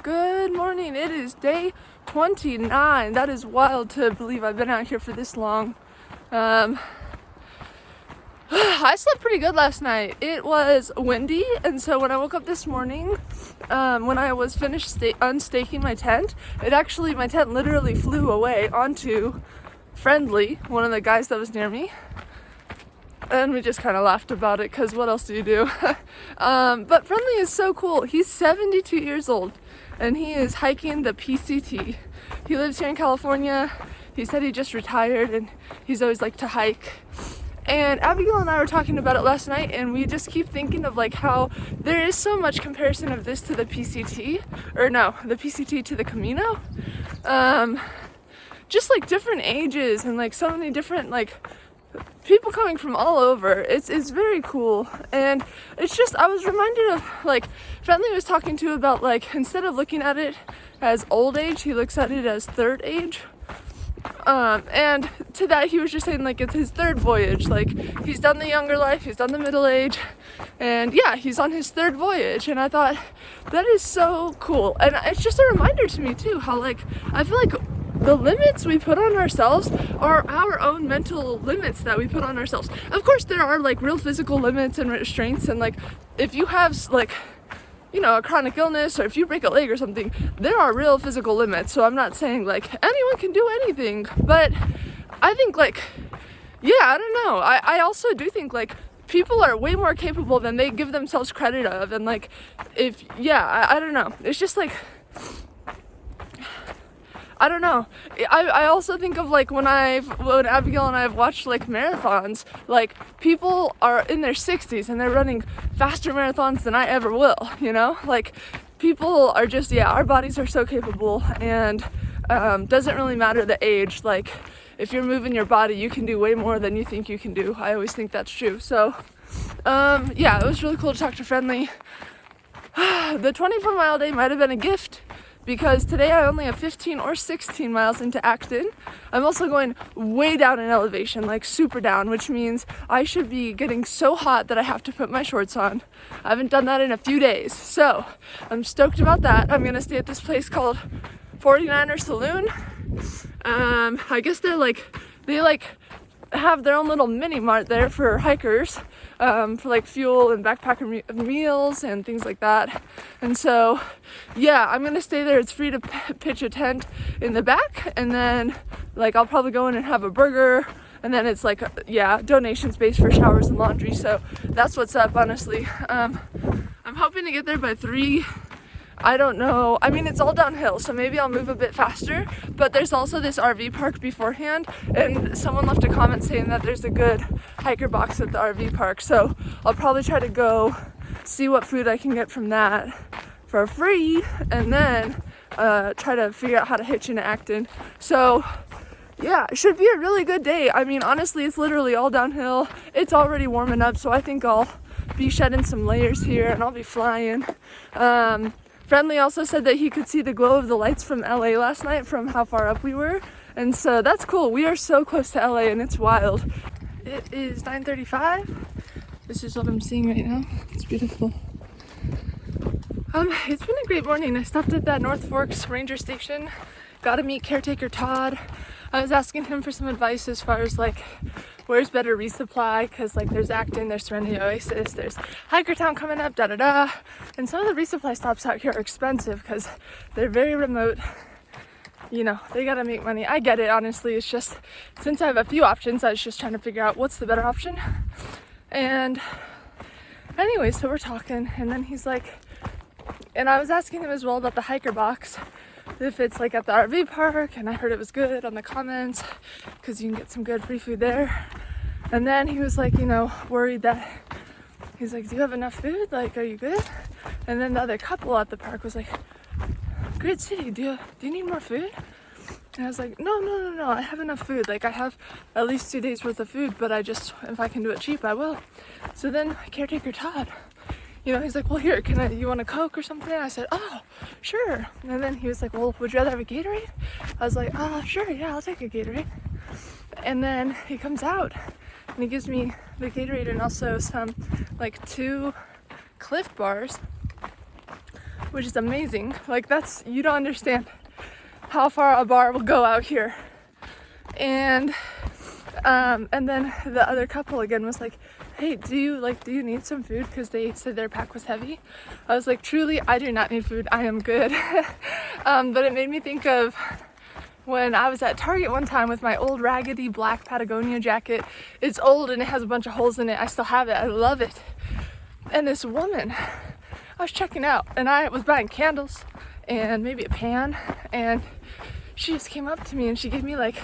Good morning. It is day 29. That is wild to believe I've been out here for this long. I slept pretty good last night. It was windy, and so when I woke up this morning, when I was finished unstaking my tent, my tent literally flew away onto Friendly, one of the guys that was near me. And we just kind of laughed about it because what else do you do? But Friendly is so cool. He's 72 years old and he is hiking the PCT. He lives here in California. He said he just retired and he's always liked to hike. And Abigail and I were talking about it last night, and we just keep thinking of like how there is so much comparison of this to the PCT, the PCT to the Camino. Just like different ages and like so many different like people coming from all over. It's very cool. And it's just, I was reminded of like Friendly was talking to about like instead of looking at it as old age, he looks at it as third age. And to that he was just saying like it's his third voyage. Like he's done the younger life, he's done the middle age, and yeah, he's on his third voyage. And I thought that is so cool. And it's just a reminder to me too how like I feel like the limits we put on ourselves are our own mental limits that we put on ourselves. Of course there are like real physical limits and restraints, and like if you have like a chronic illness or if you break a leg or something, there are real physical limits. So I'm not saying like anyone can do anything, but I think like, I don't know. I also do think like people are way more capable than they give themselves credit of. And like, I don't know. It's just like, I don't know. I also think of like when Abigail and I have watched like marathons, like people are in their 60s and they're running faster marathons than I ever will, like people are just, our bodies are so capable, and doesn't really matter the age. Like if you're moving your body, you can do way more than you think you can do. I always think that's true. So it was really cool to talk to Friendly. The 24-mile day might have been a gift, because today I only have 15 or 16 miles into Acton. I'm also going way down in elevation, like super down, which means I should be getting so hot that I have to put my shorts on. I haven't done that in a few days, so I'm stoked about that. I'm gonna stay at this place called 49er Saloon. I guess they have their own little mini mart there for hikers, for like fuel and backpacker meals and things like that. And so I'm gonna stay there. It's free to pitch a tent in the back, and then like I'll probably go in and have a burger, and then it's like donation space for showers and laundry. So that's what's up, honestly. I'm hoping to get there by 3. I don't know. I mean, it's all downhill, so maybe I'll move a bit faster, but there's also this RV park beforehand, and someone left a comment saying that there's a good hiker box at the RV park, so I'll probably try to go see what food I can get from that for free, and then try to figure out how to hitch into Acton. So it should be a really good day. I mean, honestly, it's literally all downhill. It's already warming up, so I think I'll be shedding some layers here and I'll be flying. Friendly also said that he could see the glow of the lights from LA last night from how far up we were, and so that's cool. We are so close to LA and it's wild. It is 9:35. This is what I'm seeing right now. It's beautiful. It's been a great morning. I stopped at that North Forks Ranger Station, got to meet caretaker Todd. I was asking him for some advice as far as like where's better resupply, because like there's Acton, there's Serenity, Oasis, there's Hiker Town coming up, and some of the resupply stops out here are expensive because they're very remote. They gotta make money. I get it, honestly. It's just since I have a few options, I was just trying to figure out what's the better option. And anyway, so we're talking, and then he's like, and I was asking him as well about the hiker box, if it's like at the RV park, and I heard it was good on the comments because you can get some good free food there. And then he was like, worried that he's like, do you have enough food? Like, are you good? And then the other couple at the park was like, great city, do you need more food? And I was like, no, I have enough food. Like I have at least 2 days worth of food, but if I can do it cheap, I will. So then caretaker Todd, he's like, well, here, you want a Coke or something? I said, oh, sure. And then he was like, well, would you rather have a Gatorade? I was like, oh, sure, yeah, I'll take a Gatorade. And then he comes out and he gives me the Gatorade and also some, like 2 Cliff bars. which is amazing. Like you don't understand how far a bar will go out here. And then the other couple again was like, hey, do you need some food? Because they said their pack was heavy. I was like, truly, I do not need food. I am good. But it made me think of when I was at Target one time with my old raggedy black Patagonia jacket. It's old and it has a bunch of holes in it. I still have it. I love it. And this woman, I was checking out and I was buying candles and maybe a pan, and she just came up to me and she gave me like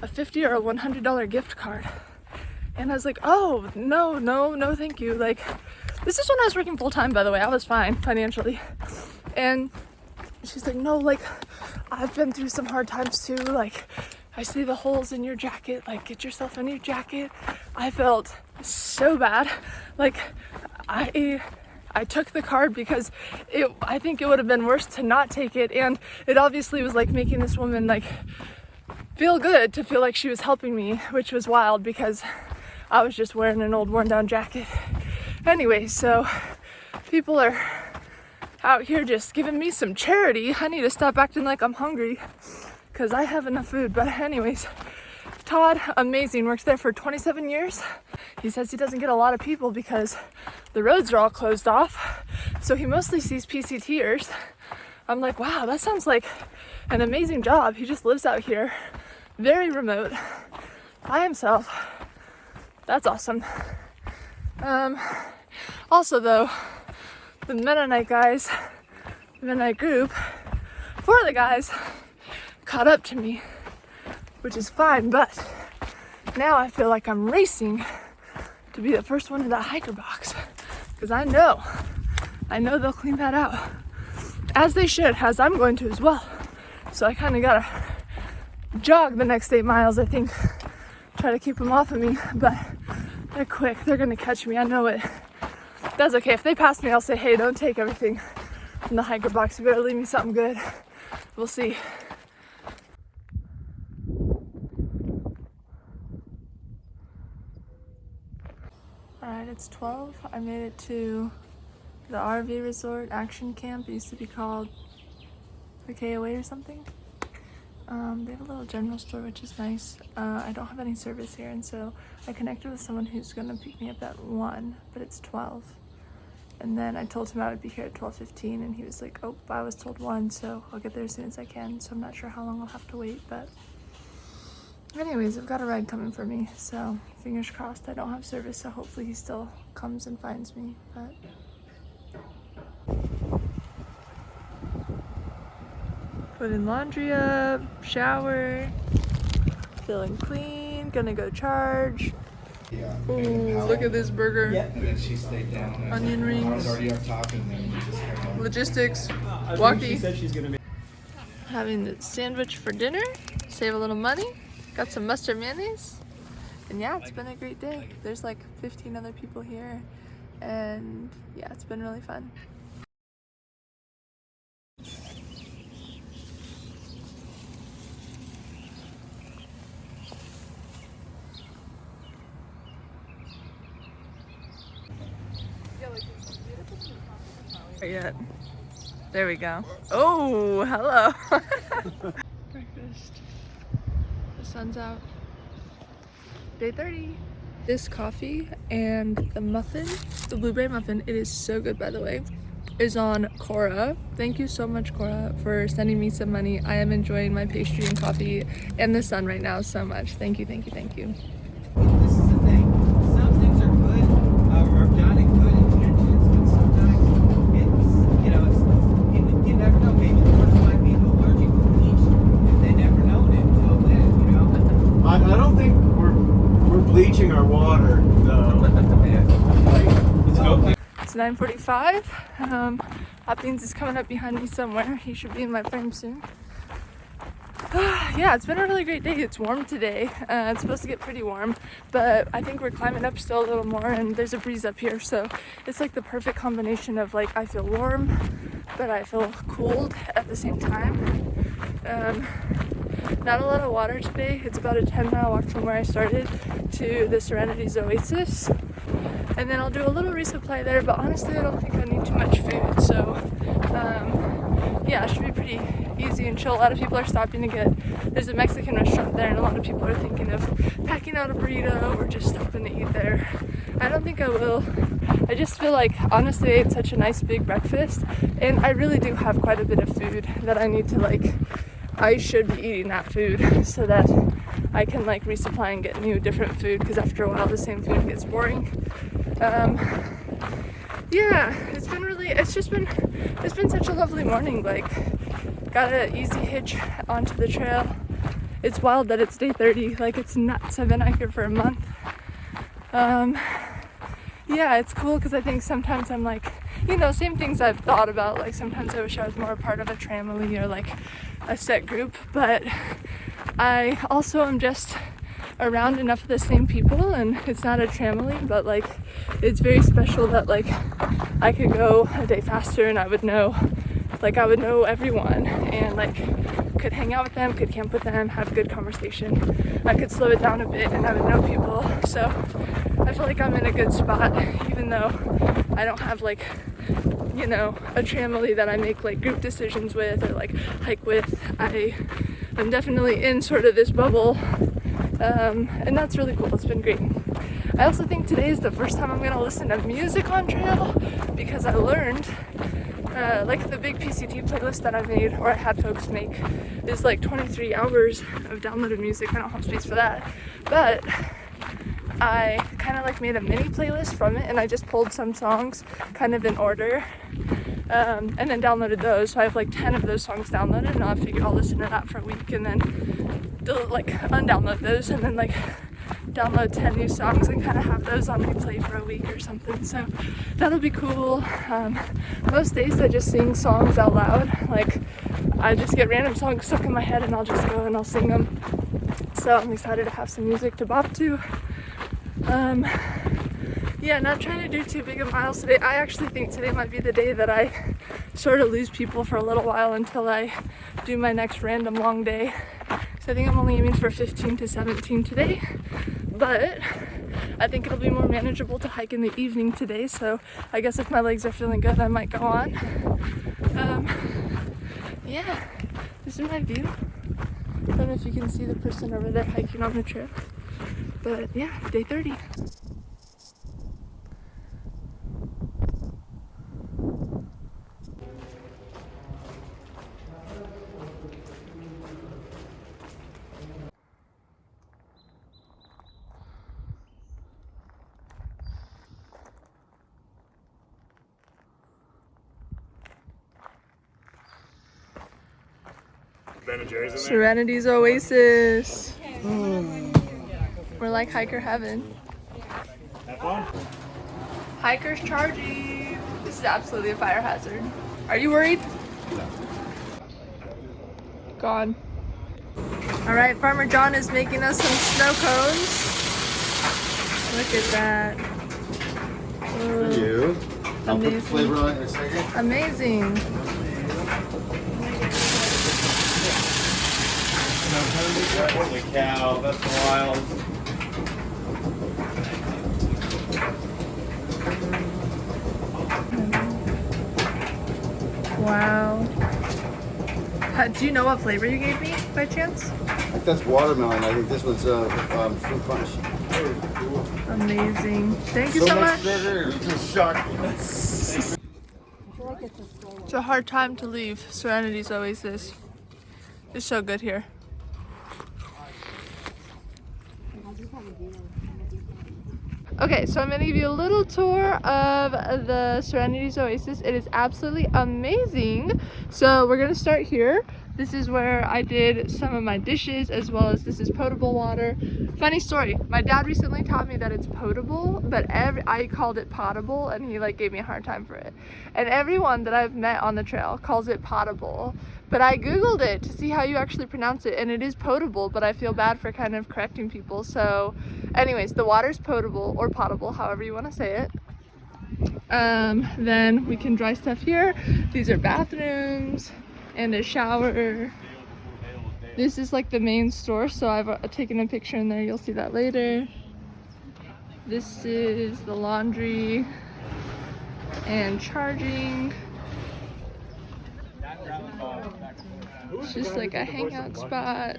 a $50 or a $100 gift card. And I was like, oh, no, thank you. Like, this is when I was working full time, by the way. I was fine financially. And she's like, no, like, I've been through some hard times too. Like, I see the holes in your jacket. Like, get yourself a new jacket. I felt so bad. Like, I took the card because I think it would have been worse to not take it. And it obviously was like making this woman like feel good to feel like she was helping me, which was wild because I was just wearing an old worn down jacket. Anyway, so people are out here just giving me some charity. I need to stop acting like I'm hungry because I have enough food. But anyways, Todd, amazing, works there for 27 years. He says he doesn't get a lot of people because the roads are all closed off. So he mostly sees PCTers. I'm like, wow, that sounds like an amazing job. He just lives out here, very remote, by himself. That's awesome. Also though, the Mennonite guys, the Mennonite group, 4 of the guys caught up to me, which is fine, but now I feel like I'm racing to be the first one to that hiker box, because I know they'll clean that out, as they should, as I'm going to as well. So I kind of gotta jog the next 8 miles, I think, try to keep them off of me, but they're quick, they're gonna catch me, I know it. That's okay, if they pass me, I'll say, hey, don't take everything from the hiker box, you better leave me something good. We'll see. Alright, it's 12. I made it to the RV resort action camp. It used to be called the KOA or something. They have a little general store, which is nice. I don't have any service here, and so I connected with someone who's gonna pick me up at 1, but it's 12. And then I told him I would be here at 12:15, and he was like, oh, I was told 1, so I'll get there as soon as I can. So I'm not sure how long I'll have to wait, but anyways, I've got a ride coming for me, so fingers crossed. I don't have service, so hopefully he still comes and finds me, but putting laundry up, shower, feeling clean, gonna go charge. Yeah. Ooh, look at this burger. Yeah. And then she stayed down. Onion rings. I was already up top, and then we just kept on. Logistics, walkie. Having the sandwich for dinner, save a little money. Got some mustard mayonnaise. And yeah, it's been a great day. There's like 15 other people here, and yeah, it's been really fun. Yet. There we go. Oh, hello. Breakfast. The sun's out. Day 30. This coffee and the muffin, the blueberry muffin, it is so good, by the way, is on Cora. Thank you so much, Cora, for sending me some money. I am enjoying my pastry and coffee and the sun right now so much. Thank you, thank you, thank you. This is the thing. Some things are good, or done in good intentions, but sometimes it's, you never know. Maybe the person might be allergic to bleach if they never known it until then, I don't think we're bleaching our water, though. It's 9:45. Hot Beans is coming up behind me somewhere. He should be in my frame soon. Yeah, it's been a really great day. It's warm today. It's supposed to get pretty warm, but I think we're climbing up still a little more, and there's a breeze up here, so it's like the perfect combination of like I feel warm, but I feel cold at the same time. Not a lot of water today. It's about a 10-mile walk from where I started to the Serenity's Oasis, and then I'll do a little resupply there, but honestly I don't think I need too much food, so and chill. A lot of people are stopping to get, there's a Mexican restaurant there, and a lot of people are thinking of packing out a burrito or just stopping to eat there. I don't think I will. I just feel like, honestly, I ate such a nice big breakfast, and I really do have quite a bit of food that I need to, like, I should be eating that food so that I can, like, resupply and get new different food, because after a while the same food gets boring. Yeah, it's been such a lovely morning. Like, got an easy hitch onto the trail. It's wild that it's day 30, like, it's nuts. I've been out here for a month. Yeah, it's cool because I think sometimes I'm like, you know, same things I've thought about, like sometimes I wish I was more a part of a tramily or like a set group, but I also am just around enough of the same people, and it's not a tramily, but like it's very special that like I could go a day faster and I would know everyone, and like could hang out with them, could camp with them, have a good conversation. I could slow it down a bit and I would know people. So I feel like I'm in a good spot, even though I don't have like, you know, a tramily that I make like group decisions with or like hike with. I'm definitely in sort of this bubble, and that's really cool. It's been great. I also think today is the first time I'm gonna listen to music on trail, because I learned like the big PCT playlist that I made, or I had folks make, is like 23 hours of downloaded music. I don't have space for that, but I kind of like made a mini playlist from it, and I just pulled some songs kind of in order, and then downloaded those. So I have like 10 of those songs downloaded, and I'll figure I'll listen to that for a week, and then like undownload those, and then like download 10 new songs and kind of have those on replay for a week or something. So that'll be cool. Most days I just sing songs out loud. Like I just get random songs stuck in my head and I'll just go and I'll sing them. So I'm excited to have some music to bop to. Yeah, not trying to do too big of miles today. I actually think today might be the day that I sort of lose people for a little while until I do my next random long day. So I think I'm only aiming for 15 to 17 today, but I think it'll be more manageable to hike in the evening today. So I guess if my legs are feeling good, I might go on. Yeah, this is my view. I don't know if you can see the person over there hiking on the trail, but yeah, day 30. Ben and Jerry's in there? Serenity's Oasis. We're like hiker heaven. Have fun. Hikers charging. This is absolutely a fire hazard. Are you worried? Gone. All right, Farmer John is making us some snow cones. Look at that. For you. I'll put the flavor on it in a second. Amazing. Holy cow, that's wild. Wow. Do you know what flavor you gave me by chance? I think that's watermelon. I think this was fruit punch. Amazing. Thank you so much. Sugar. It just shocked me. It's a hard time to leave Serenity's Oasis. It's so good here. Okay, so I'm going to give you a little tour of the Serenity's Oasis. It is absolutely amazing. So we're going to start here. This is where I did some of my dishes, as well as this is potable water. Funny story, my dad recently taught me that it's potable, but I called it potable, and he like gave me a hard time for it. And everyone that I've met on the trail calls it potable. But I googled it to see how you actually pronounce it, and it is potable, but I feel bad for kind of correcting people. So anyways, the water's potable or potable, however you want to say it. Then we can dry stuff here. These are bathrooms and a shower. This is like the main store, so I've taken a picture in there. You'll see that later. This is the laundry and charging. just like a hangout spot.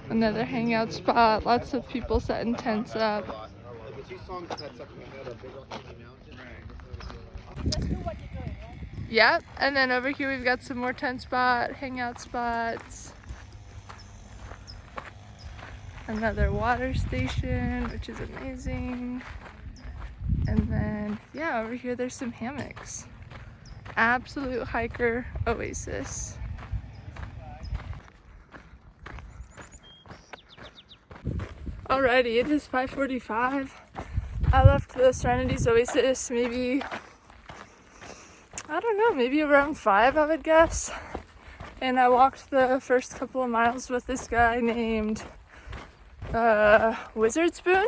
Another hangout spot. Lots of people setting tents up. Yep, and then over here we've got some more tent spot, hangout spots. Another water station, which is amazing. And then, yeah, over here there's some hammocks. Absolute hiker oasis. Alrighty, it is 5:45. I left the Serenity's Oasis maybe, I don't know, maybe around 5 I would guess. And I walked the first couple of miles with this guy named Wizard Spoon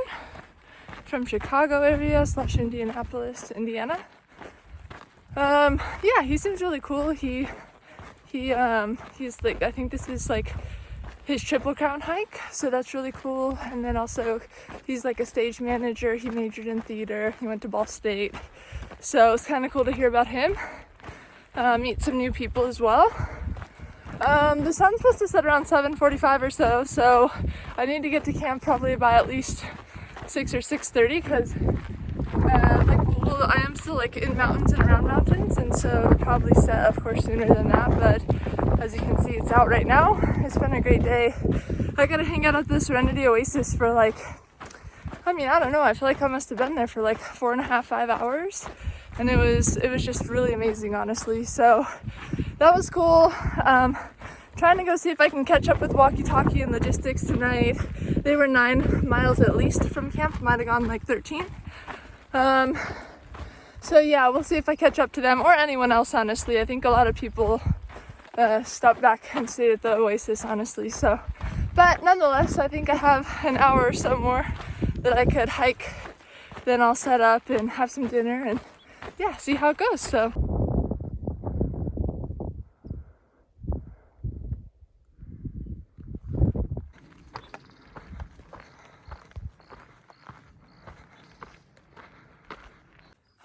from Chicago area / Indianapolis, Indiana. Yeah, he seems really cool. He's like, I think this is like his Triple Crown hike, so that's really cool. And then also he's like a stage manager. He majored in theater. He went to Ball State, so it's kind of cool to hear about him. Meet some new people as well. The sun's supposed to set around 7:45 or so I need to get to camp probably by at least 6 or 6:30 because I am still like in mountains and around mountains, and so it'll probably set of course sooner than that, but as you can see it's out right now. It's been a great day. I gotta hang out at the Serenity Oasis for like, I mean, I don't know, I feel like I must have been there for like 4.5, 5 hours, and it was just really amazing, honestly. So that was cool. Trying to go see if I can catch up with walkie-talkie and logistics tonight. They were 9 miles at least from camp, might have gone like 13. So yeah, we'll see if I catch up to them or anyone else, honestly. I think a lot of people stopped back and stayed at the Oasis, honestly. So, but nonetheless, I think I have an hour or so more that I could hike. Then I'll set up and have some dinner and yeah, see how it goes. So.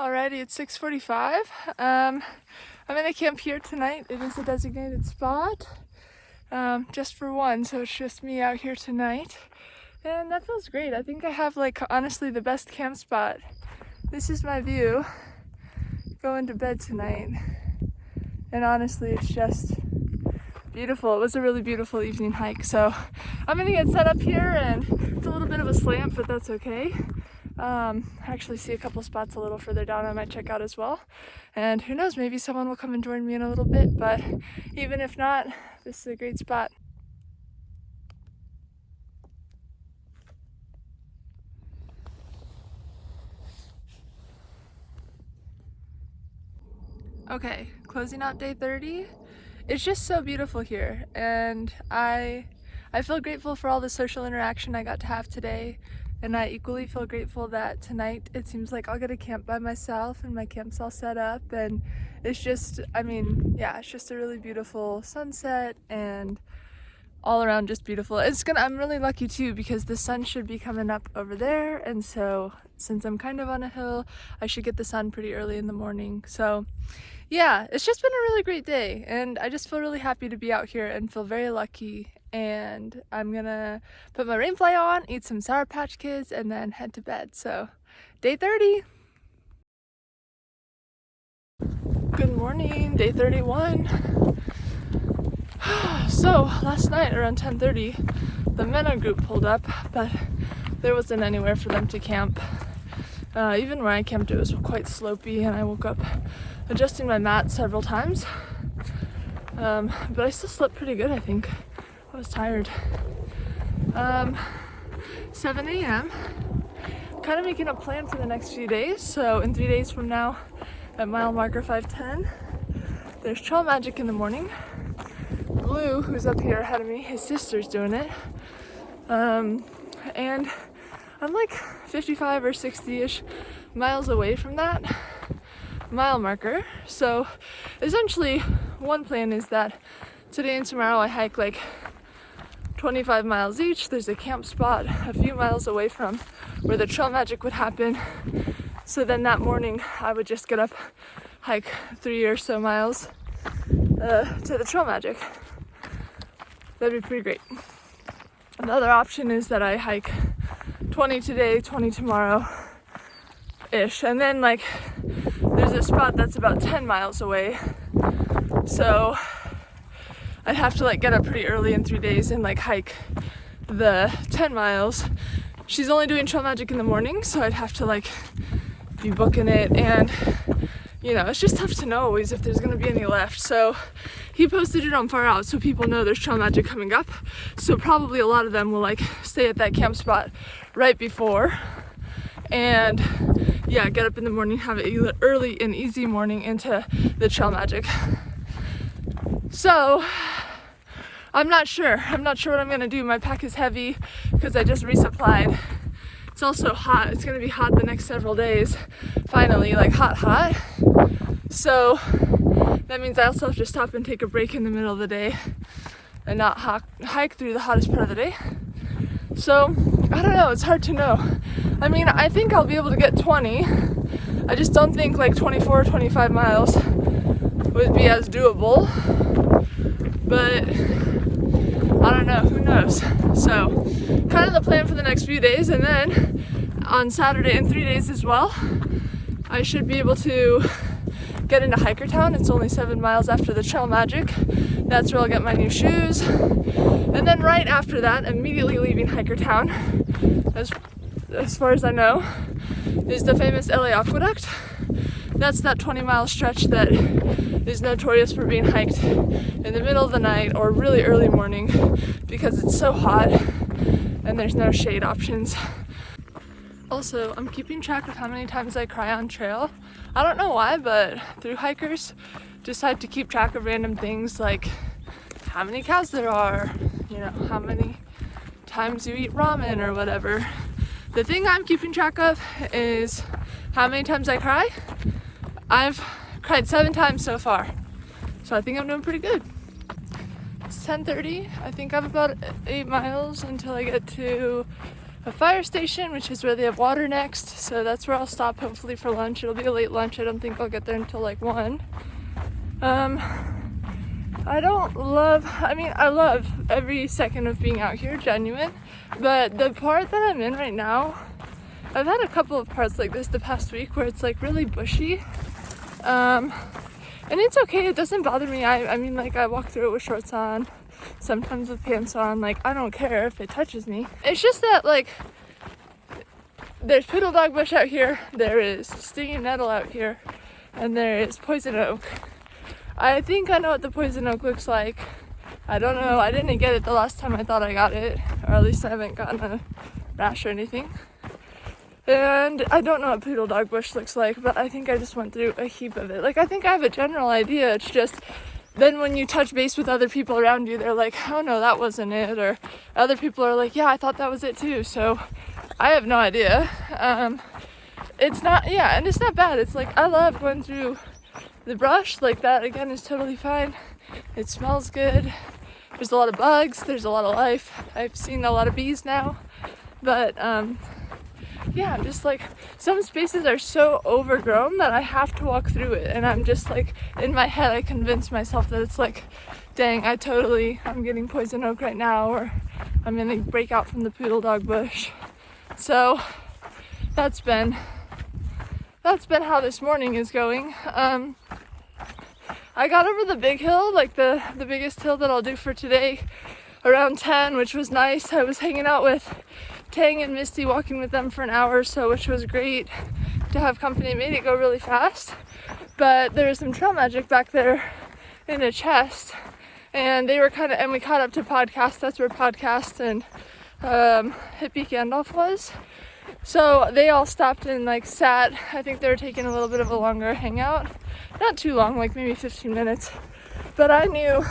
Alrighty, it's 6:45. I'm gonna camp here tonight. It is a designated spot, just for one, so it's just me out here tonight. And that feels great. I think I have like honestly the best camp spot. This is my view going to bed tonight. And honestly, it's just beautiful. It was a really beautiful evening hike. So I'm gonna get set up here, and it's a little bit of a slant, but that's okay. I actually see a couple spots a little further down I might check out as well. And who knows, maybe someone will come and join me in a little bit, but even if not, this is a great spot. Okay, closing out day 30. It's just so beautiful here, and I feel grateful for all the social interaction I got to have today. And I equally feel grateful that tonight it seems like I'll get to camp by myself and my camp's all set up, and it's just, I mean, yeah, it's just a really beautiful sunset and all around just beautiful. I'm really lucky too because the sun should be coming up over there, and so since I'm kind of on a hill, I should get the sun pretty early in the morning. So yeah, it's just been a really great day, and I just feel really happy to be out here and feel very lucky. And I'm gonna put my rainfly on, eat some Sour Patch Kids, and then head to bed. So, day 30. Good morning, day 31. So, last night around 10:30, the Mena group pulled up, but there wasn't anywhere for them to camp. Even where I camped, it was quite slopey, and I woke up adjusting my mat several times. But I still slept pretty good, I think. I was tired. 7 a.m. Kind of making a plan for the next few days. So in 3 days from now, at mile marker 510, there's Trail Magic in the morning. Blue, who's up here ahead of me, his sister's doing it. And I'm like 55 or 60-ish miles away from that mile marker. So essentially, one plan is that today and tomorrow I hike like 25 miles each. There's a camp spot a few miles away from where the Trail Magic would happen. So then that morning I would just get up, hike 3 or so miles, to the Trail Magic. That'd be pretty great. Another option is that I hike 20 today, 20 tomorrow-ish, and then like there's a spot that's about 10 miles away, so I'd have to like get up pretty early in 3 days and like hike the 10 miles. She's only doing Trail Magic in the morning, so I'd have to like be booking it, and you know, it's just tough to know always if there's gonna be any left. So he posted it on Far Out so people know there's Trail Magic coming up, so probably a lot of them will like stay at that camp spot right before, and yeah, get up in the morning, have an early and easy morning into the Trail Magic. So I'm not sure what I'm gonna do. My pack is heavy because I just resupplied. It's also hot. It's gonna be hot the next several days, finally, like hot. So that means I also have to stop and take a break in the middle of the day and not hike through the hottest part of the day. So I don't know, it's hard to know. I mean, I think I'll be able to get 20. I just don't think like 24 or 25 miles would be as doable. But I don't know, who knows? So kind of the plan for the next few days, and then on Saturday in 3 days as well, I should be able to get into Hikertown. It's only 7 miles after the Trail Magic. That's where I'll get my new shoes. And then right after that, immediately leaving Hikertown, as far as I know, is the famous LA Aqueduct. That's that 20-mile stretch that is notorious for being hiked in the middle of the night or really early morning because it's so hot and there's no shade options. Also, I'm keeping track of how many times I cry on trail. I don't know why, but through hikers decide to keep track of random things like how many cows there are, you know, how many times you eat ramen or whatever. The thing I'm keeping track of is how many times I cry. I've cried 7 times so far, so I think I'm doing pretty good. It's 10:30. I think I'm about 8 miles until I get to a fire station, which is where they have water next, so that's where I'll stop hopefully for lunch. It'll be a late lunch. I don't think I'll get there until like 1. I love every second of being out here, genuine, but the part that I'm in right now, I've had a couple of parts like this the past week where it's like really bushy, and it's okay, it doesn't bother me. I mean, like, I walk through it with shorts on, sometimes with pants on, like, I don't care if it touches me. It's just that, like, there's poodle dog bush out here, there is stinging nettle out here, and there is poison oak. I think I know what the poison oak looks like. I don't know, I didn't get it the last time I thought I got it, or at least I haven't gotten a rash or anything. And I don't know what poodle dog bush looks like, but I think I just went through a heap of it. Like, I think I have a general idea, it's just then when you touch base with other people around you, they're like, oh no, that wasn't it, or other people are like, yeah, I thought that was it too, so I have no idea. It's not, yeah, and it's not bad. It's like, I love going through the brush, like that again is totally fine. It smells good, there's a lot of bugs, there's a lot of life. I've seen a lot of bees now, but yeah, I'm just like, some spaces are so overgrown that I have to walk through it, and I'm just like, in my head I convince myself that it's like, dang, I'm getting poison oak right now, or I'm gonna break out from the poodle dog bush. So that's been how this morning is going. I got over the big hill, like the biggest hill that I'll do for today, around 10, which was nice. I was hanging out with Tang and Misty, walking with them for an hour or so, which was great to have company. It made it go really fast, but there was some Trail Magic back there in a chest, and they were and we caught up to Podcast. That's where Podcast and Hippie Gandalf was. So they all stopped and like sat. I think they were taking a little bit of a longer hangout. Not too long, like maybe 15 minutes. But I know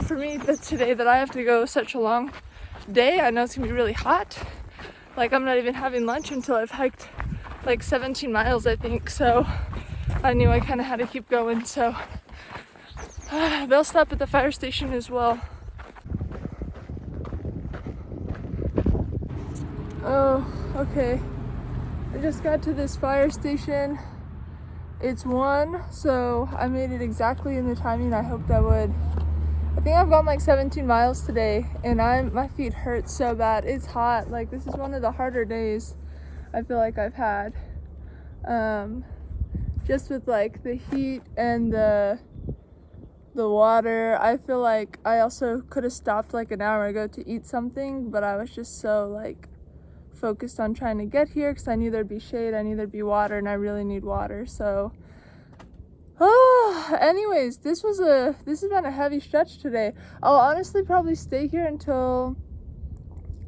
for me that today that I have to go such a long day. I know it's gonna be really hot. Like, I'm not even having lunch until I've hiked like 17 miles, I think. So I knew I kind of had to keep going. So they'll stop at the fire station as well. Oh, okay. I just got to this fire station. It's 1, so I made it exactly in the timing I hoped I would. I think I've gone like 17 miles today, and my feet hurt so bad. It's hot. Like, this is one of the harder days I feel like I've had. Just with like the heat and the water. I feel like I also could have stopped like an hour ago to eat something, but I was just so like focused on trying to get here because I knew there'd be shade, I knew there'd be water, and I really need water. So anyways, this has been a heavy stretch today. I'll honestly probably stay here until,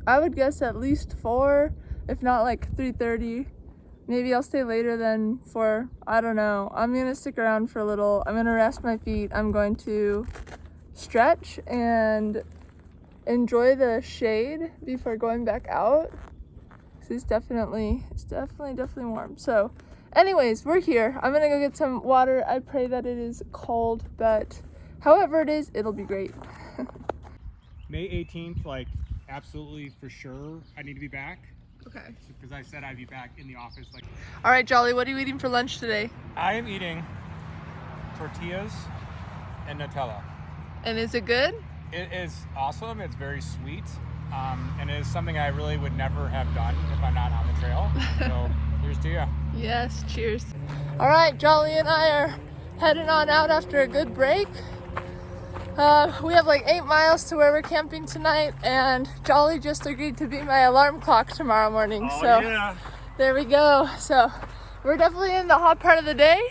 I would guess, at least 4, if not like 3:30. Maybe I'll stay later than 4. I don't know. I'm gonna stick around for a little. I'm gonna rest my feet. I'm going to stretch and enjoy the shade before going back out. It's definitely warm. So anyways, we're here. I'm gonna go get some water. I pray that it is cold, but however it is, it'll be great. May 18th, like absolutely for sure I need to be back. Okay. Because I said I'd be back in the office. Like, All right, Jolly, what are you eating for lunch today? I am eating tortillas and Nutella. And is it good? It is awesome. It's very sweet. And it is something I really would never have done if I'm not on the trail. So here's to you. Yes, cheers. All right, Jolly and I are heading on out after a good break. We have like 8 miles to where we're camping tonight, and Jolly just agreed to be my alarm clock tomorrow morning. Oh, so yeah. There we go. So we're definitely in the hot part of the day,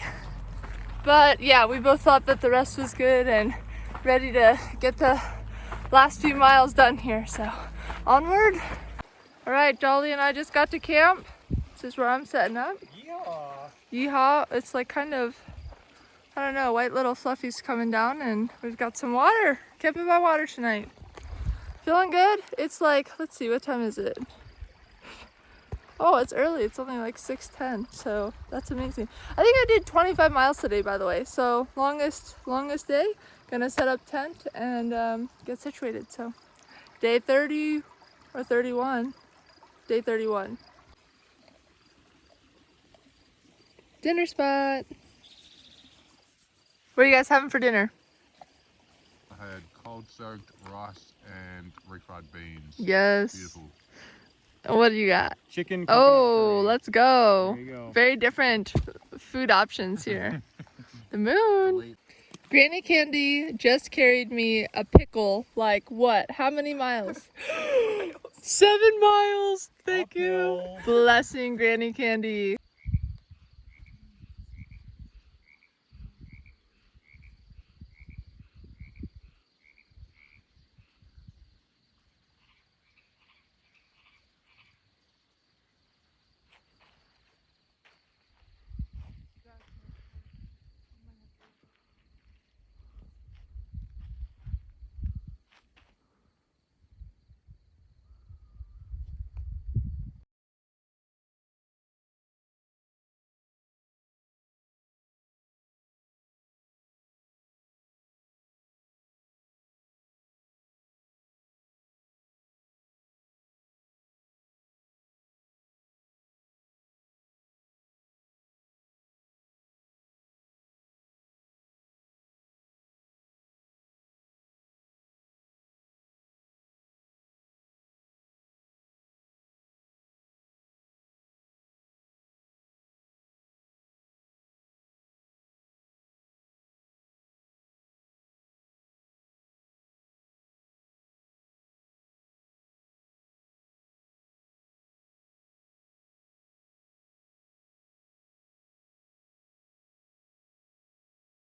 but yeah, we both thought that the rest was good and ready to get the last few miles done here. So onward. All right, Jolly and I just got to camp. This is where I'm setting up. Yeehaw. It's like kind of, I don't know, white little fluffies coming down, and we've got some water. Camping by water tonight. Feeling good? It's like, let's see, what time is it? Oh, it's early. It's only like 6:10, so that's amazing. I think I did 25 miles today, by the way. So longest day. Gonna set up tent and get situated. So day 30 or 31. Day 31. Dinner spot. What are you guys having for dinner? I had cold soaked rice and refried beans. Yes. Beautiful. What do you got? Chicken. Oh, let's go. There you go. Very different food options here. The moon. Granny Candy just carried me a pickle. Like what? How many miles? 7 miles. Thank you. Blessing Granny Candy.